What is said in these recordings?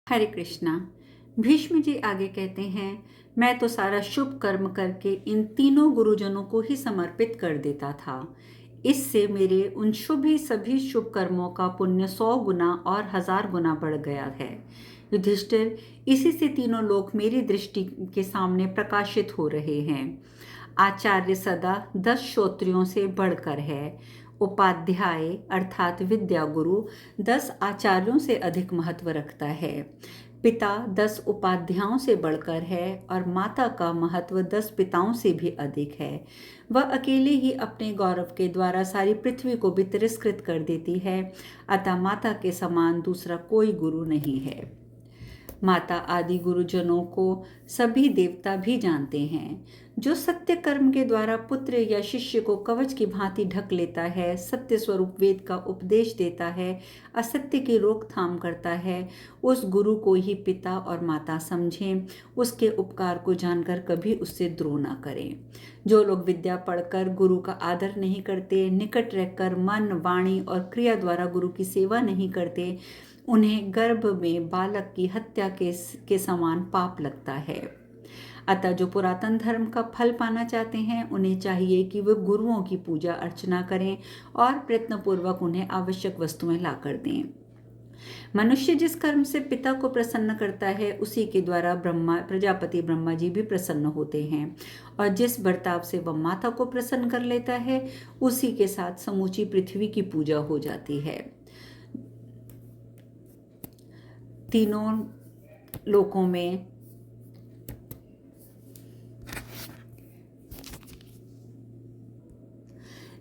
हरे कृष्णा। भीष्म जी आगे कहते हैं, मैं तो सारा शुभ कर्म करके इन तीनों गुरुजनों को ही समर्पित कर देता था। इससे मेरे उन सभी शुभ कर्मों का पुण्य 100 गुना और 1000 गुना बढ़ गया है। युधिष्ठिर, इसी से तीनों लोक मेरी दृष्टि के सामने प्रकाशित हो रहे हैं। आचार्य सदा 10 श्रोत्रियों से बढ़कर है। उपाध्याय अर्थात विद्या गुरु 10 आचार्यों से अधिक महत्व रखता है। पिता 10 उपाध्यायों से बढ़कर है और माता का महत्व 10 पिताओं से भी अधिक है। वह अकेले ही अपने गौरव के द्वारा सारी पृथ्वी को भी तिरस्कृत कर देती है, अतः माता के समान दूसरा कोई गुरु नहीं है। माता आदि गुरुजनों को सभी देवता भी जानते हैं। जो सत्य कर्म के द्वारा पुत्र या शिष्य को कवच की भांति ढक लेता है, सत्य स्वरूप वेद का उपदेश देता है, असत्य की रोकथाम करता है, उस गुरु को ही पिता और माता समझें। उसके उपकार को जानकर कभी उससे द्रोह न करें। जो लोग विद्या पढ़कर गुरु का आदर नहीं करते, निकट रहकर मन, वाणी और क्रिया द्वारा गुरु की सेवा नहीं करते, उन्हें गर्भ में बालक की हत्या के समान पाप लगता है। अतः जो पुरातन धर्म का फल पाना चाहते हैं, उन्हें चाहिए कि वे गुरुओं की पूजा अर्चना करें और प्रयत्नपूर्वक उन्हें आवश्यक वस्तुएं लाकर दें। मनुष्य जिस कर्म से पिता को प्रसन्न करता है, उसी के द्वारा प्रजापति ब्रह्मा जी भी प्रसन्न होते हैं, और जिस बर्ताव से वह माता को प्रसन्न कर लेता है, उसी के साथ समूची पृथ्वी की पूजा हो जाती है। तीनों लोकों में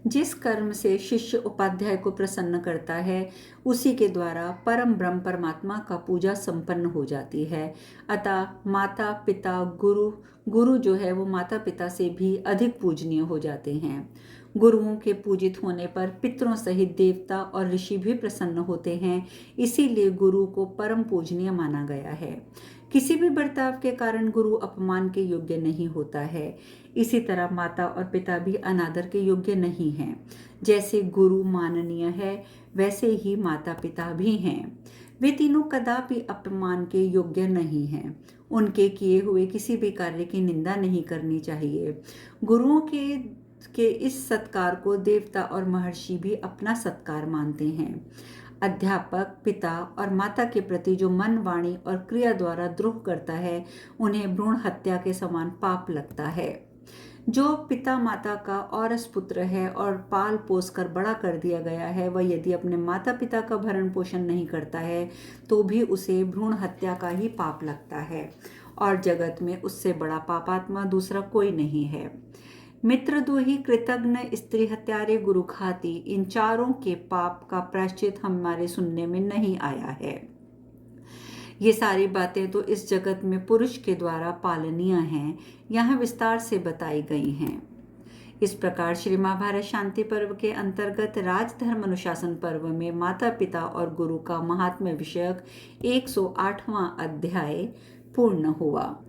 जिस कर्म से शिष्य उपाध्याय को प्रसन्न करता है, उसी के द्वारा परम ब्रह्म परमात्मा का पूजा संपन्न हो जाती है। अतः माता पिता गुरु जो है वो माता पिता से भी अधिक पूजनीय हो जाते हैं। गुरुओं के पूजित होने पर पितरों सहित देवता और ऋषि भी प्रसन्न होते हैं। इसीलिए गुरु को परम पूजनीय माना गया है। किसी भी बर्ताव के कारण गुरु अपमान के योग्य नहीं होता है। इसी तरह माता और पिता भी अनादर के योग्य नहीं हैं। जैसे गुरु माननीय है, वैसे ही माता पिता भी हैं। वे तीनों कदापि अपमान के योग्य नहीं हैं। उनके किए हुए किसी भी कार्य की निंदा नहीं करनी चाहिए। गुरुओं के इस सत्कार को देवता और महर्षि भी अपना सत्कार मानते हैं। अध्यापक पिता और माता के प्रति जो मन, वाणी और क्रिया द्वारा द्रोह करता है, उन्हें भ्रूण हत्या के समान पाप लगता है। जो पिता माता का औरस पुत्र है और पाल पोस कर बड़ा कर दिया गया है, वह यदि अपने माता पिता का भरण पोषण नहीं करता है, तो भी उसे भ्रूण हत्या का ही पाप लगता है, और जगत में उससे बड़ा पापात्मा दूसरा कोई नहीं है। मित्रद्रोही, कृतघ्न, स्त्री हत्यारे, गुरु घाती, इन चारों के पाप का प्रायश्चित हमारे सुनने में नहीं आया है। ये सारी बातें तो इस जगत में पुरुष के द्वारा पालनीय हैं, यहाँ विस्तार से बताई गई हैं। इस प्रकार श्री महाभारत शांति पर्व के अंतर्गत राजधर्म अनुशासन पर्व में माता पिता और गुरु का महात्म्य विषयक 108वां अध्याय पूर्ण हुआ।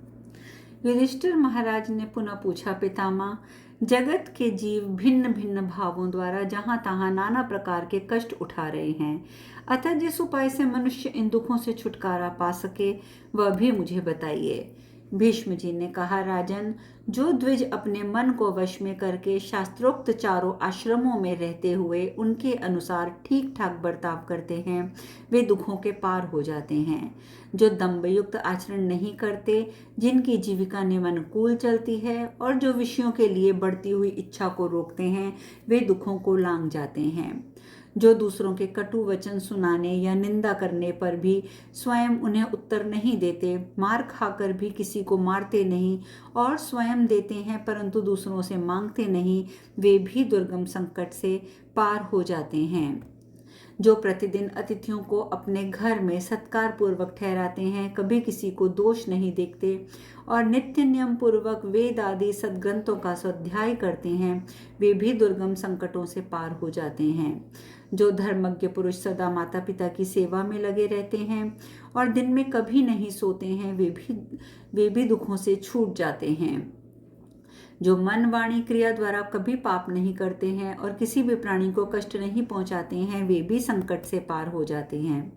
युधिष्ठिर महाराज ने पुनः पूछा, पितामह, जगत के जीव भिन्न भिन्न भावों द्वारा जहां तहां नाना प्रकार के कष्ट उठा रहे हैं, अतः जिस उपाय से मनुष्य इन दुखों से छुटकारा पा सके, वह भी मुझे बताइए। भीष्म जी ने कहा, राजन, जो द्विज अपने मन को वश में करके शास्त्रोक्त चारों आश्रमों में रहते हुए उनके अनुसार ठीक ठाक बर्ताव करते हैं, वे दुखों के पार हो जाते हैं। जो दंभयुक्त आचरण नहीं करते, जिनकी जीविका नियमानुकूल चलती है और जो विषयों के लिए बढ़ती हुई इच्छा को रोकते हैं, वे दुखों को लांघ जाते हैं। जो दूसरों के कटु वचन सुनाने या निंदा करने पर भी स्वयं उन्हें उत्तर नहीं देते, मार खाकर भी किसी को मारते नहीं और स्वयं देते हैं परंतु दूसरों से मांगते नहीं, वे भी दुर्गम संकट से पार हो जाते हैं। जो प्रतिदिन अतिथियों को अपने घर में सत्कार पूर्वक ठहराते हैं, कभी किसी को दोष नहीं देखते और नित्य नियम पूर्वक वेद आदि सद्ग्रंथों का स्वाध्याय करते हैं, वे भी दुर्गम संकटों से पार हो जाते हैं। जो धर्मज्ञ पुरुष सदा माता पिता की सेवा में लगे रहते हैं और दिन में कभी नहीं सोते हैं, वे भी दुखों से छूट जाते हैं। जो मन, वाणी, क्रिया द्वारा कभी पाप नहीं करते हैं और किसी भी प्राणी को कष्ट नहीं पहुंचाते हैं, वे भी संकट से पार हो जाते हैं।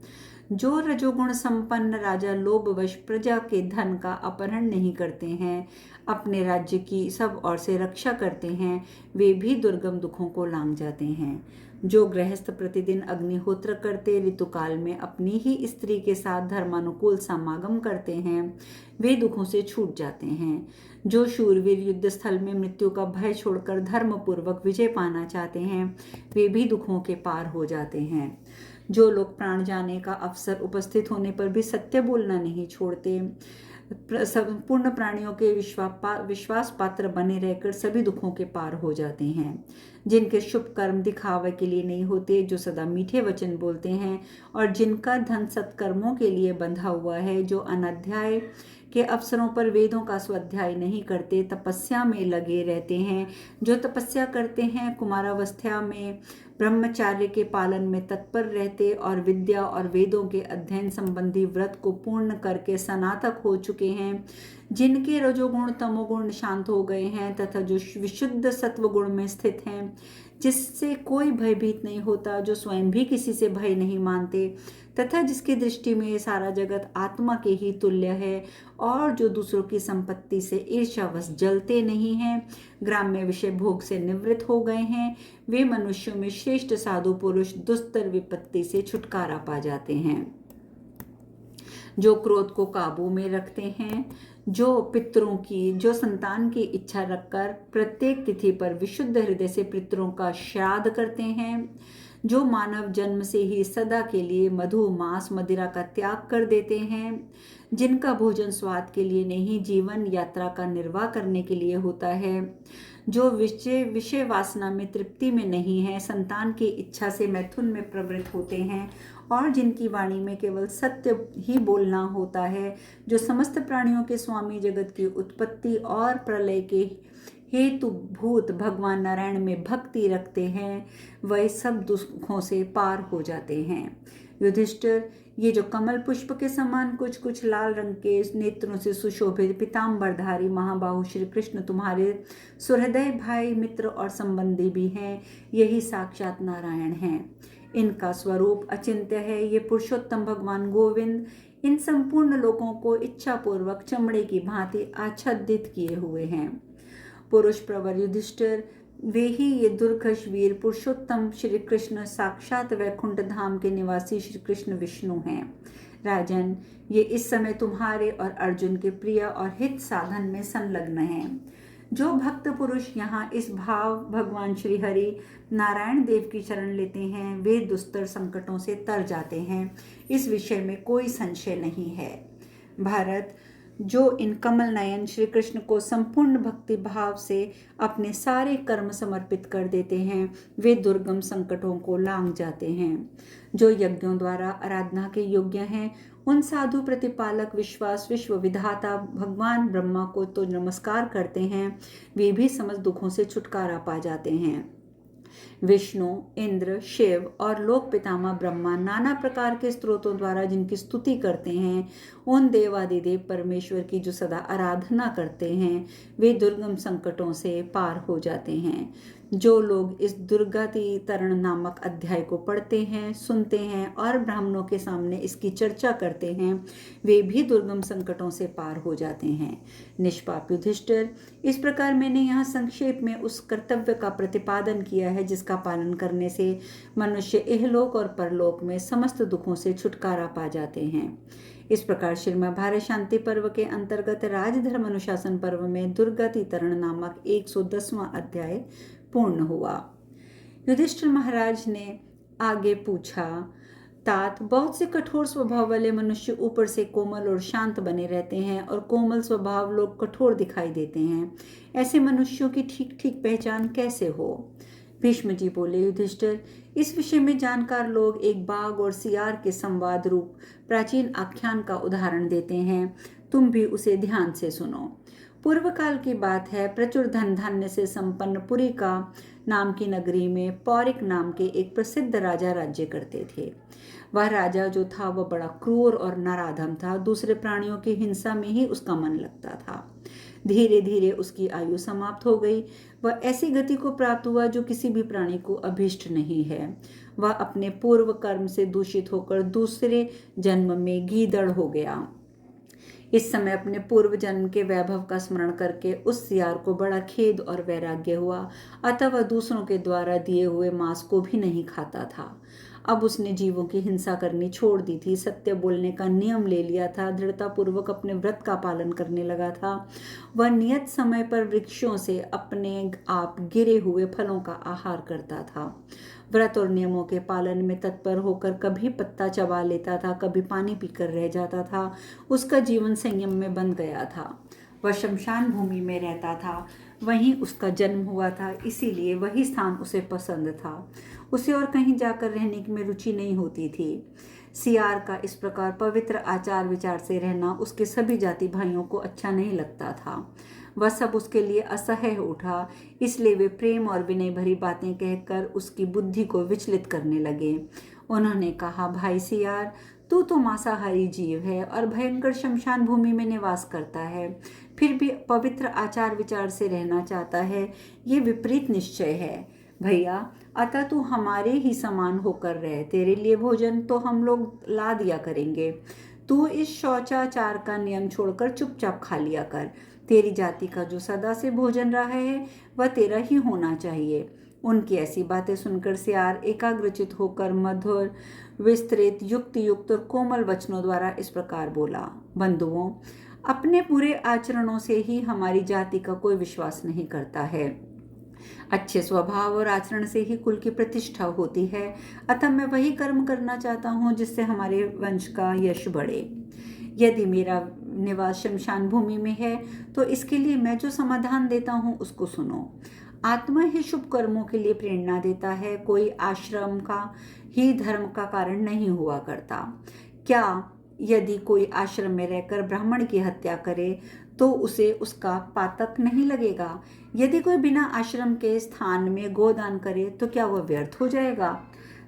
जो रजोगुण संपन्न राजा लोभवश प्रजा के धन का अपहरण नहीं करते हैं, अपने राज्य की सब ओर से रक्षा करते हैं, वे भी दुर्गम दुखों को लांघ जाते हैं। जो गृहस्थ प्रतिदिन अग्निहोत्र करते, ऋतुकाल में अपनी ही स्त्री के साथ धर्मानुकूल समागम करते हैं, वे दुखों से छूट जाते हैं। जो शूरवीर युद्ध स्थल में मृत्यु का भय छोड़कर धर्मपूर्वक विजय पाना चाहते हैं, वे भी दुखों के पार हो जाते हैं। जो लोग प्राण जाने का अवसर उपस्थित होने पर भी सत्य बोलना नहीं छोड़ते, संपूर्ण प्राणियों के विश्वास पात्र बने रहकर सभी दुखों के पार हो जाते हैं। जिनके शुभ कर्म दिखावे के लिए नहीं होते, जो सदा मीठे वचन बोलते हैं, और जिनका धन सत्कर्मों के लिए बंधा हुआ है, जो अनाध्याय के अवसरों पर वेदों का स्वाध्याय नहीं करते, तपस्या में लगे रहते हैं, जो तपस्या करते हैं, कुमारावस्था में ब्रह्मचार्य के पालन में तत्पर रहते और विद्या और वेदों के अध्ययन संबंधी व्रत को पूर्ण करके स्नातक हो चुके हैं, जिनके रजोगुण तमोगुण शांत हो गए हैं, तथा जो विशुद्ध सत्व गुण में स्थित हैं, जिससे कोई भयभीत नहीं होता, जो स्वयं भी किसी से भय नहीं मानते, तथा जिसकी दृष्टि में सारा जगत आत्मा के ही तुल्य है, और जो दूसरों की संपत्ति से ईर्ष्यावश जलते नहीं हैं, ग्राम्य विषय भोग से निवृत्त हो गए हैं, वे मनुष्यों में श्रेष्ठ साधु पुरुष दुस्तर विपत्ति से छुटकारा पा जाते हैं। जो क्रोध को काबू में रखते हैं, जो संतान की इच्छा रखकर प्रत्येक तिथि पर विशुद्ध हृदय से पितरों का श्राद्ध करते हैं, जो मानव जन्म से ही सदा के लिए मधु मांस मदिरा का त्याग कर देते हैं, जिनका भोजन स्वाद के लिए नहीं जीवन यात्रा का निर्वाह करने के लिए होता है, जो विषय वासना में तृप्ति में नहीं है, संतान की इच्छा से मैथुन में प्रवृत्त होते हैं, और जिनकी वाणी में केवल सत्य ही बोलना होता है, जो समस्त प्राणियों के स्वामी, जगत की उत्पत्ति और प्रलय के हेतु भूत भगवान नारायण में भक्ति रखते हैं, वह सब दुखों से पार हो जाते हैं। युधिष्ठिर, ये जो कमल पुष्प के समान कुछ कुछ लाल रंग के नेत्रों से सुशोभित पीताम्बरधारी महाबाहु श्री कृष्ण तुम्हारे सुहृदय भाई, मित्र और संबंधी भी हैं, यही साक्षात नारायण हैं। इनका स्वरूप अचिंत्य है। ये पुरुषोत्तम भगवान गोविंद इन संपूर्ण लोगों को इच्छापूर्वक चमड़े की भांति आच्छादित किए हुए हैं। पुरुष प्रवर युधिष्ठिर, वे ही ये दुर्घष वीर पुरुषोत्तम श्री कृष्ण साक्षात वैकुंठ धाम के निवासी श्री कृष्ण विष्णु हैं। राजन, ये इस समय तुम्हारे और अर्जुन के प्रिय और हित साधन में संलग्न हैं। जो भक्त पुरुष यहाँ इस भाव भगवान श्री हरि नारायण देव की शरण लेते हैं, वे दुस्तर संकटों से तर जाते हैं, इस विषय में कोई संशय नहीं है। भारत, जो इन कमल नयन श्री कृष्ण को संपूर्ण भक्ति भाव से अपने सारे कर्म समर्पित कर देते हैं, वे दुर्गम संकटों को लांघ जाते हैं। जो यज्ञों द्वारा आराधना के योग्य हैं, उन साधु प्रतिपालक विश्वास विश्व विधाता भगवान ब्रह्मा को तो नमस्कार करते हैं, वे भी समस्त दुखों से छुटकारा पा जाते हैं। विष्णु, इंद्र, शिव और लोक पितामह ब्रह्मा नाना प्रकार के स्तोत्रों द्वारा जिनकी स्तुति करते हैं, उन देवादिदेव परमेश्वर की जो सदा आराधना करते हैं, वे दुर्गम संकटों से पार हो जाते हैं। जो लोग इस दुर्गति तरण नामक अध्याय को पढ़ते हैं, सुनते हैं और ब्राह्मणों के सामने इसकी चर्चा करते हैं, वे भी दुर्गम संकटों से पार हो जाते हैं। निष्पाप युधिष्ठिर, इस प्रकार मैंने यहाँ संक्षेप में उस कर्तव्य का प्रतिपादन किया है जिसका पालन करने से मनुष्य इहलोक और परलोक में समस्त दुखों से छुटकारा पा जाते हैं। इस प्रकार श्रीमद् भारत शांति पर्व के अंतर्गत राजधर्म अनुशासन पर्व में दुर्गति तरण नामक 110वां अध्याय पूर्ण हुआ। युधिष्ठिर महाराज ने आगे पूछा, तात, बहुत से कठोर स्वभाव वाले मनुष्य ऊपर से कोमल और शांत बने रहते हैं और कोमल स्वभाव लोग कठोर दिखाई देते हैं। ऐसे मनुष्यों की ठीक ठीक पहचान कैसे हो? भीष्म जी बोले, युधिष्ठिर, इस विषय में जानकार लोग एक बाघ और सियार के संवाद रूप प्राचीन आख्यान का उदाहरण देते हैं। तुम भी उसे ध्यान से सुनो। पूर्व काल की बात है। प्रचुर धन धान्य से संपन्न पुरी का नाम की नगरी में पौरिक नाम के एक प्रसिद्ध राजा राज्य करते थे। वह राजा जो था वह बड़ा क्रूर और नराधम था। दूसरे प्राणियों की हिंसा में ही उसका मन लगता था। धीरे धीरे उसकी आयु समाप्त हो गई। वह ऐसी गति को प्राप्त हुआ जो किसी भी प्राणी को अभीष्ट नहीं है। वह अपने पूर्व कर्म से दूषित होकर दूसरे जन्म में गीदड़ हो गया। इस समय अपने पूर्व जन्म के वैभव का स्मरण करके उस सियार को बड़ा खेद और वैराग्य हुआ। अतः वह दूसरों के द्वारा दिए हुए मांस को भी नहीं खाता था। अब उसने जीवों की हिंसा करनी छोड़ दी थी, सत्य बोलने का नियम ले लिया था, दृढ़तापूर्वक अपने व्रत का पालन करने लगा था। वह नियत समय पर वृक्षों से अपने आप गिरे हुए फलों का आहार करता था। व्रत और नियमों के पालन में तत्पर होकर कभी पत्ता चबा लेता था, कभी पानी पीकर रह जाता था। उसका जीवन संयम में बंध गया था। वह शमशान भूमि में रहता था, वहीं उसका जन्म हुआ था, इसीलिए वही स्थान उसे पसंद था। उसे और कहीं जाकर रहने में रुचि नहीं होती थी। सियार का इस प्रकार पवित्र आचार विचार से रहना उसके सभी जाति भाइयों को अच्छा नहीं लगता था। वह सब उसके लिए असह्य उठा, इसलिए वे प्रेम और विनय भरी बातें कहकर उसकी बुद्धि को विचलित करने लगे। उन्होंने कहा, भाई सियार, तू तो मांसाहारी जीव है और भयंकर शमशान भूमि में निवास करता है, फिर भी पवित्र आचार विचार से रहना चाहता है। ये विपरीत निश्चय है भैया। अतः तू हमारे ही समान होकर रह। तेरे लिए भोजन तो हम लोग ला दिया करेंगे। तू इस शौचाचार का नियम छोड़कर चुपचाप खा लिया कर। तेरी जाति का जो सदा से भोजन रहा है वह तेरा ही होना चाहिए। उनकी ऐसी बातें सुनकर सियार एकाग्रचित होकर मधुर, विस्तृत, युक्ति युक्त और कोमल वचनों द्वारा इस प्रकार बोला, बंधुओं, अपने बुरे आचरणों से ही हमारी जाति का कोई विश्वास नहीं करता है। अच्छे स्वभाव और आचरण से ही कुल की प्रतिष्ठा होती है। अतः मैं वही कर्म करना चाहता हूँ जिससे हमारे वंश का यश बढ़े। यदि मेरा निवास शमशान भूमि में है तो इसके लिए मैं जो समाधान देता हूँ उसको सुनो। आत्मा ही शुभ कर्मों के लिए प्रेरणा देता है, कोई आश्रम का ही धर्म का कारण नहीं हुआ करता। क्या यदि कोई आश्रम में रहकर ब्राह्मण की हत्या करे तो उसे उसका पातक नहीं लगेगा? यदि कोई बिना आश्रम के स्थान में गोदान करे तो क्या वह व्यर्थ हो जाएगा?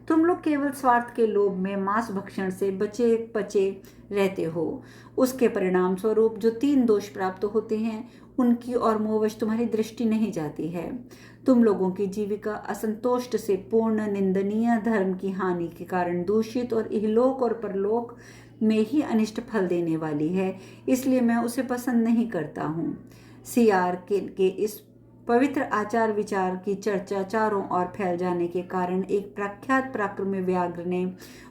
तुम लोग केवल स्वार्थ के लोभ में मांस भक्षण से बचे पचे रहते हो। उसके परिणाम स्वरूप जो 3 दोष प्राप्त होते हैं उनकी और मोहवश तुम्हारी दृष्टि नहीं जाती है। तुम लोगों की जीविका असंतोष से पूर्ण, निंदनीय, धर्म की हानि के कारण दूषित और इहलोक और परलोक में ही अनिष्ट फल देने वाली है, इसलिए मैं उसे पसंद नहीं करता हूँ। सियार के इस पवित्र आचार विचार की चर्चा चारों ओर फैल जाने के कारण एक प्रख्यात पराक्रमी व्याघ्र ने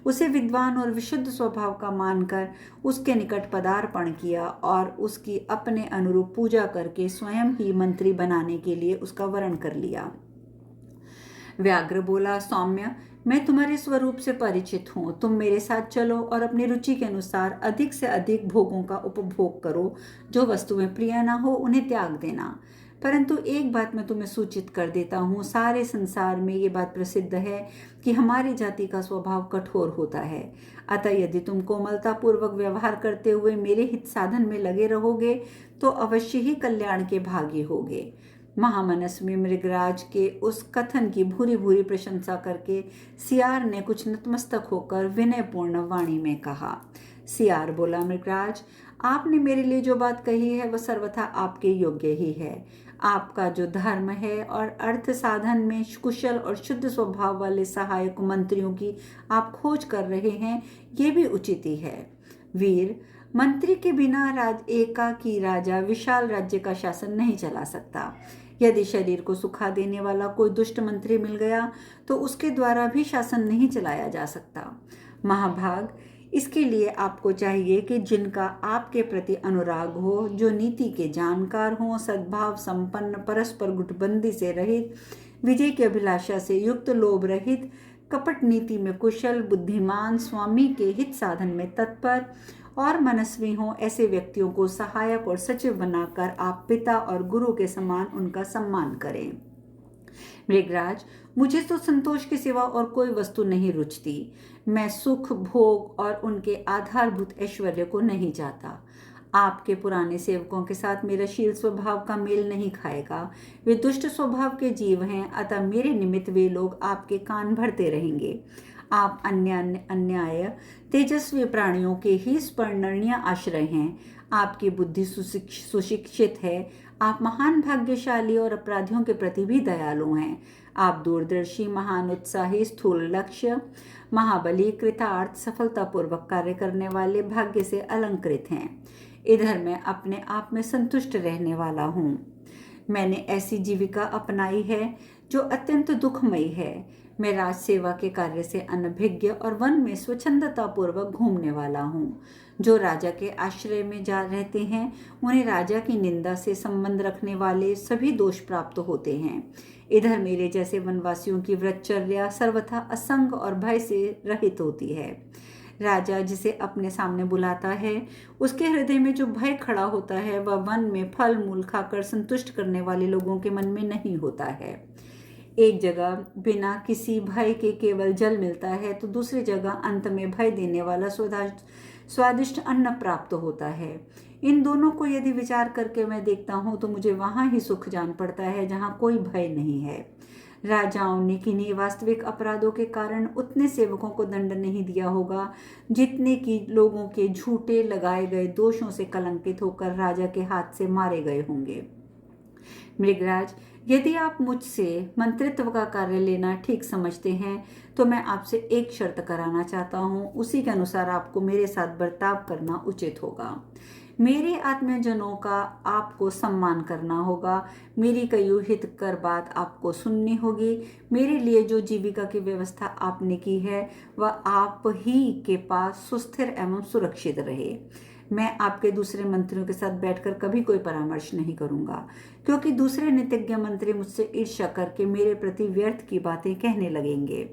उसे विद्वान और विशुद्ध स्वभाव का मानकर उसके निकट पदार्पण किया और उसकी अपने अनुरूप पूजा करके स्वयं ही मंत्री बनाने के लिए उसका वरण कर लिया। व्याघ्र बोला, सौम्य, मैं तुम्हारे स्वरूप से परिचित हूँ। तुम मेरे साथ चलो और अपनी रुचि के अनुसार अधिक से अधिक भोगों का उपभोग करो। जो वस्तुएं प्रिय न हो उन्हें त्याग देना। परंतु एक बात मैं तुम्हें सूचित कर देता हूँ, सारे संसार में ये बात प्रसिद्ध है कि हमारी जाति का स्वभाव कठोर होता है। अतः यदि तुम कोमलता पूर्वक व्यवहार करते हुए मेरे हित साधन में लगे रहोगे तो अवश्य ही कल्याण के भागी होगे। महामनस्वी मृगराज के उस कथन की भूरी भूरी प्रशंसा करके सियार ने कुछ नतमस्तक होकर विनयपूर्ण वाणी में कहा। सियार बोला, मृगराज, आपने मेरे लिए जो बात कही है वह सर्वथा आपके योग्य ही है। आपका जो धर्म है और अर्थ साधन में कुशल और शुद्ध स्वभाव वाले सहायक मंत्रियों की आप खोज कर रहे हैं, ये भी उचित ही है। वीर, मंत्री के बिना एकाकी राजा विशाल राज्य का शासन नहीं चला सकता। यदि शरीर को सुखा देने वाला कोई दुष्ट मंत्री मिल गया तो उसके द्वारा भी शासन नहीं चलाया जा सकता। महाभाग, इसके लिए आपको चाहिए कि जिनका आपके प्रति अनुराग हो, जो नीति के जानकार हों, सद्भाव संपन्न, परस्पर गुटबंदी से रहित, विजय की अभिलाषा से युक्त, लोभ रहित, कपट नीति में कुशल, बुद्धिमान, स्वामी के हित साधन में तत्पर और मनस्वी हों, ऐसे व्यक्तियों को सहायक और सचिव बनाकर आप पिता और गुरु के समान उनका सम्मान करें। मृगराज, मुझे तो संतोष के सिवा और कोई वस्तु नहीं रुचती। मैं सुख, भोग और उनके आधारभूत ऐश्वर्य को नहीं चाहता। आपके पुराने सेवकों के साथ मेरा शील स्वभाव का मेल नहीं खाएगा। वे दुष्ट स्वभाव के जीव हैं, अतः मेरे निमित्त वे लोग आपके कान भरते रहेंगे। आप अन्याय तेजस्वी प्राणियों के ही स्पर्णनीय आश्रय हैं। आपकी बुद्धि सुशिक्षित है। आप महान भाग्यशाली और अपराधियों के प्रति भी दयालु हैं। आप दूरदर्शी, महान उत्साही, स्थूल लक्ष्य, महाबली, कृतार्थ, सफलतापूर्वक कार्य करने वाले, भाग्य से अलंकृत हैं। इधर मैं अपने आप में संतुष्ट रहने वाला हूँ। मैंने ऐसी जीविका अपनाई है जो अत्यंत दुखमयी है। मैं राज सेवा के कार्य से अनभिज्ञ और वन में स्वच्छंदता पूर्वक घूमने वाला हूँ। जो राजा के आश्रय में जा रहते हैं उन्हें राजा की निंदा से संबंध रखने वाले सभी दोष प्राप्त होते हैं। इधर मेरे जैसे वनवासियों की व्रतचर्या सर्वथा असंग और भय से रहित होती है। राजा जिसे अपने सामने बुलाता है उसके हृदय में जो भय खड़ा होता है वह वन में फल मूल खाकर संतुष्ट करने वाले लोगों के मन में नहीं होता है। एक जगह बिना किसी भय के केवल जल मिलता है तो दूसरी जगह अंत में भय देने वाला स्वादिष्ट अन्न प्राप्त होता है। इन दोनों को यदि विचार करके मैं देखता हूँ तो मुझे वहाँ ही सुख जान पड़ता है जहाँ कोई भय नहीं है। राजाओं ने किन्हीं वास्तविक अपराधों के कारण उतने सेवकों को दंड नहीं दिया होगा जितने कि लोगों के झूठे लगाए गए दोषों से कलंकित होकर राजा के हाथ से मारे गए होंगे। मृगराज, यदि आप मुझसे मंत्रित्व का कार्य लेना ठीक समझते हैं तो मैं आपसे एक शर्त कराना चाहता हूँ। उसी के अनुसार आपको मेरे साथ बर्ताव करना उचित होगा। मेरे आत्मजनों का आपको सम्मान करना होगा। मेरी कई हितकर बात आपको सुननी होगी। मेरे लिए जो जीविका की व्यवस्था आपने की है वह आप ही के पास सुस्थिर एवं सुरक्षित रहे। मैं आपके दूसरे मंत्रियों के साथ बैठकर कभी कोई परामर्श नहीं करूंगा, क्योंकि दूसरे नीतिज्ञ मंत्री मुझसे ईर्ष्या करके मेरे प्रति व्यर्थ की बातें कहने लगेंगे।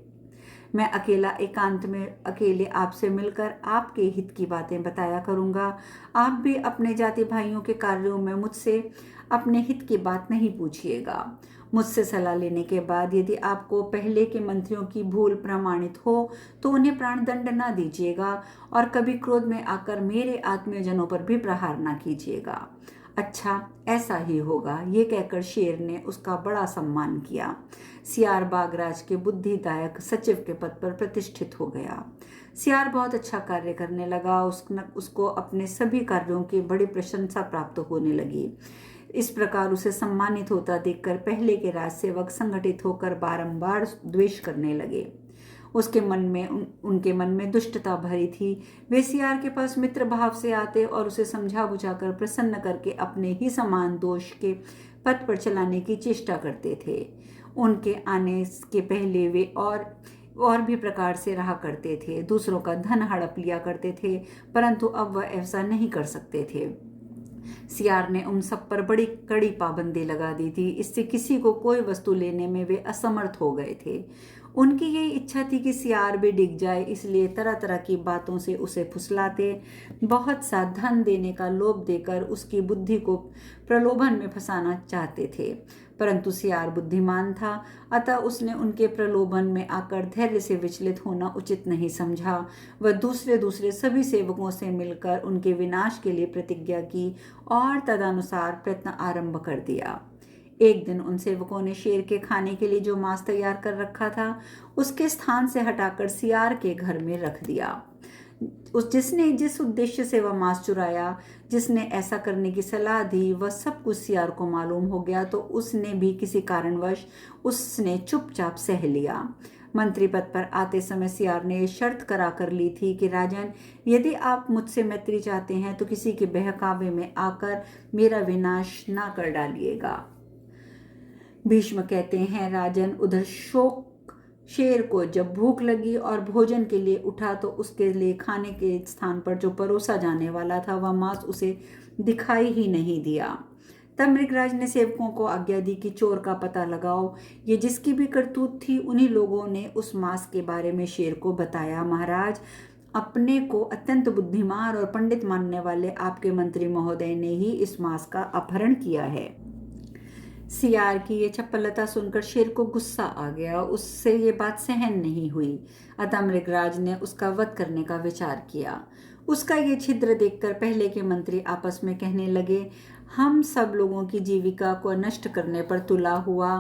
मैं अकेला एकांत में अकेले आपसे मिलकर आपके हित की बातें बताया करूंगा। आप भी अपने जाति भाइयों के कार्यों में मुझसे अपने हित की बात नहीं पूछिएगा। मुझसे सलाह लेने के बाद यदि आपको पहले के मंत्रियों की भूल प्रमाणित हो तो उन्हें प्राणदंड न दीजिएगा और कभी क्रोध में आकर मेरे आत्मीयजनों पर भी प्रहार न कीजिएगा। अच्छा, ऐसा ही होगा। ये कहकर शेर ने उसका बड़ा सम्मान किया। सियार बागराज के बुद्धिदायक सचिव के पद पर प्रतिष्ठित हो गया। सियार बहुत अच्छा कार्य करने लगा। उसको अपने सभी कार्यों की बड़ी प्रशंसा प्राप्त होने लगी। इस प्रकार उसे सम्मानित होता देखकर पहले के राजसेवक संगठित होकर बारंबार द्वेष करने लगे। उसके मन में उनके मन में दुष्टता भरी थी। वे सियार के पास मित्र भाव से आते और उसे समझा बुझाकर प्रसन्न करके अपने ही समान दोष के पथ पर चलाने की चेष्टा करते थे। उनके आने के पहले वे और भी प्रकार से रहा करते थे। दूसरों का धन हड़प लिया करते थे, परंतु अब वह ऐसा नहीं कर सकते थे। सियार ने उन सब पर बड़ी कड़ी पाबंदी लगा दी थी। इससे किसी को कोई वस्तु लेने में वे असमर्थ हो गए थे। उनकी यही इच्छा थी कि सियार भी डिग जाए, इसलिए तरह तरह की बातों से उसे फुसलाते, बहुत सा धन देने का लोभ देकर उसकी बुद्धि को प्रलोभन में फंसाना चाहते थे। परंतु सियार बुद्धिमान था, अतः उसने उनके प्रलोभन में आकर धैर्य से विचलित होना उचित नहीं समझा। वह दूसरे सभी सेवकों से मिलकर उनके विनाश के लिए प्रतिज्ञा की और तदनुसार प्रयत्न आरंभ कर दिया। एक दिन उन सेवकों ने शेर के खाने के लिए जो मांस तैयार कर रखा था उसके स्थान से हटाकर सियार के घर में रख दिया। जिसने जिस उद्देश्य से वह मांस चुराया, जिसने ऐसा करने की सलाह दी, वह सब कुछ सियार को मालूम हो गया तो उसने भी किसी कारणवश उसने चुपचाप सह लिया। मंत्री पद पर आते समय सियार ने शर्त करा कर ली थी कि राजन, यदि आप मुझसे मैत्री चाहते हैं तो किसी के बहकावे में आकर मेरा विनाश ना कर डालिएगा। भीष्म कहते हैं, राजन, उधर शेर को जब भूख लगी और भोजन के लिए उठा तो उसके लिए खाने के स्थान पर जो परोसा जाने वाला था वह मांस उसे दिखाई ही नहीं दिया। तब मृगराज ने सेवकों को आज्ञा दी कि चोर का पता लगाओ। ये जिसकी भी करतूत थी उन्हीं लोगों ने उस मांस के बारे में शेर को बताया। महाराज, अपने को अत्यंत बुद्धिमान और पंडित मानने वाले आपके मंत्री महोदय ने ही इस मांस का अपहरण किया है। सियार की ये चपलता सुनकर शेर को गुस्सा आ गया। उससे ये बात सहन नहीं हुई, अतः मृगराज ने उसका वध करने का विचार किया। उसका ये छिद्र देखकर पहले के मंत्री आपस में कहने लगे, हम सब लोगों की जीविका को नष्ट करने पर तुला हुआ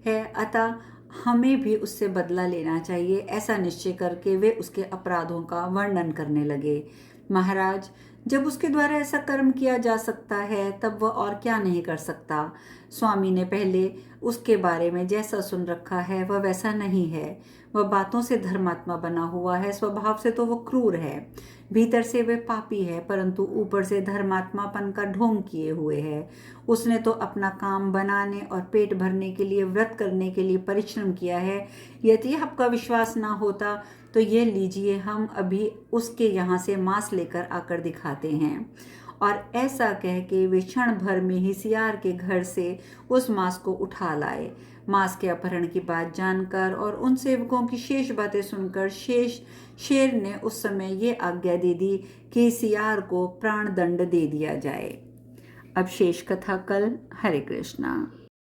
है, अतः हमें भी उससे बदला लेना चाहिए, ऐसा निश्चय करके वे उसके अपराधों का वर्णन करने लगे। महाराज, जब उसके द्वारा ऐसा कर्म किया जा सकता है तब वह और क्या नहीं कर सकता। स्वामी ने पहले उसके बारे में जैसा सुन रखा है वह वैसा नहीं है। वह बातों से धर्मात्मा बना हुआ है, स्वभाव से तो वह क्रूर है, भीतर से वह पापी है, परंतु ऊपर से धर्मात्मापन का ढोंग किए हुए है। उसने तो अपना काम बनाने और पेट भरने के लिए, व्रत करने के लिए परिश्रम किया है। यदि आपका विश्वास ना होता तो ये लीजिए, हम अभी उसके यहाँ से मांस लेकर आकर दिखाते हैं। और ऐसा कह के वे क्षण भर में ही सियार के घर से उस मांस को उठा लाए। मांस के अपहरण की बात जानकर और उन सेवकों की शेष बातें सुनकर शेर ने उस समय ये आज्ञा दे दी कि सियार को प्राण दंड दे दिया जाए। अब शेष कथा कल। हरे कृष्णा।